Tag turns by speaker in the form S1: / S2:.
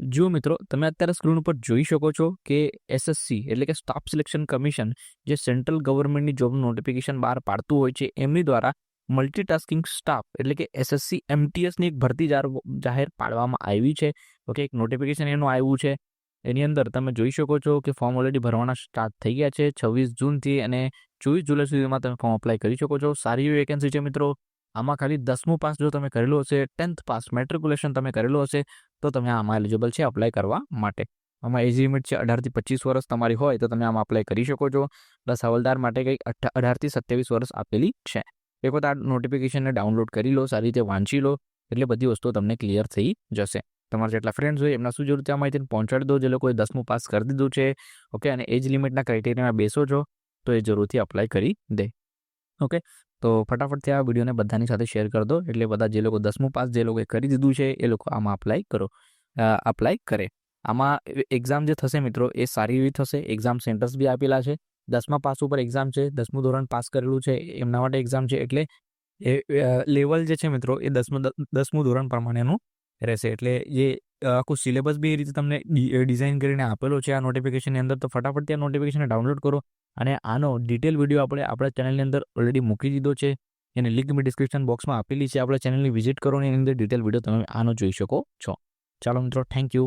S1: જો મિત્રો તમે અત્યારે સ્ક્રીન ઉપર જોઈ શકો છો કે એસએસસી એટલે કે સ્ટાફ સિલેક્શન કમિશન જે સેન્ટ્રલ ગવર્મેન્ટની જોબ નોટિફિકેશન બહાર પાડતું હોય છે એમની દ્વારા મલ્ટીટાસ્કિંગ સ્ટાફ એટલે કે એસએસસી એમટીએસની એક ભરતી જાહેર પાડવામાં આવી છે. ઓકે, એક નોટિફિકેશન એનું આવ્યું છે. એની અંદર તમે જોઈ શકો છો કે ફોર્મ ઓલરેડી ભરવાના સ્ટાર્ટ થઈ ગયા છે 26 જૂનથી અને 24 જુલાઈ સુધીમાં તમે ફોર્મ અપ્લાય કરી શકો છો. સારી એવી વેકેન્સી છે મિત્રો. આમાં ખાલી 10મું પાસ જો તમે કરેલું હશે, 10th પાસ મેટ્રિક્યુલેશન તમે કરેલું હશે તો તમે આમાં એલિજિબલ છે અપ્લાય કરવા માટે. આમાં એજ લિમિટ છે 18 થી 25 વર્ષ તમારી હોય તો તમે આમાં અપ્લાય કરી શકો છો. પ્લસ હવલદાર માટે કંઈક 18 થી 27 વર્ષ આપેલી છે. એક વખત આ નોટિફિકેશનને ડાઉનલોડ કરી લો, સારી રીતે વાંચી લો એટલે બધી વસ્તુઓ તમને ક્લિયર થઈ જશે. તમારા જેટલા ફ્રેન્ડ્સ હોય એમના શું જરૂર છે આ માહિતીને પહોંચાડી દો જે લોકોએ 10મું પાસ કરી દીધું છે. ઓકે, અને એજ લિમિટના ક્રાઇટેરિયામાં બેસો છો તો એ જરૂરથી અપ્લાય કરી દે. ઓકે, તો ફટાફટથી આ વિડીયોને બધાની સાથે શેર કરી દો એટલે બધા જે લોકો 10મું પાસ જે લોકોએ કરી દીધું છે એ લોકો આમાં અપ્લાય કરે. આમાં એક્ઝામ જે થશે મિત્રો એ સારી એવી થશે. એક્ઝામ સેન્ટર્સ બી આપેલા છે. 10મા પાસ ઉપર એક્ઝામ છે. 10મું ધોરણ પાસ કરેલું છે એમના માટે એક્ઝામ છે. એટલે એ લેવલ જે છે મિત્રો એ 10મું ધોરણ પ્રમાણેનું રહેશે. એટલે જે આખું સિલેબસ બી એ રીતે તમને ડિઝાઇન કરીને આપેલો છે આ નોટિફિકેશનની અંદર. તો ફટાફટથી આ નોટિફિકેશનને ડાઉનલોડ કરો અને આનો ડિટેલ વિડીયો આપણે આપણા ચેનલની અંદર ઓલરેડી મૂકી દીધો છે. એની લિંક મેં ડિસ્ક્રિપ્શન બોક્સમાં આપેલી છે. આપણા ચેનલની વિઝિટ કરો અને એની અંદર ડિટેલ વિડીયો તમે આનો જોઈ શકો છો. ચાલો મિત્રો, થેન્ક યુ.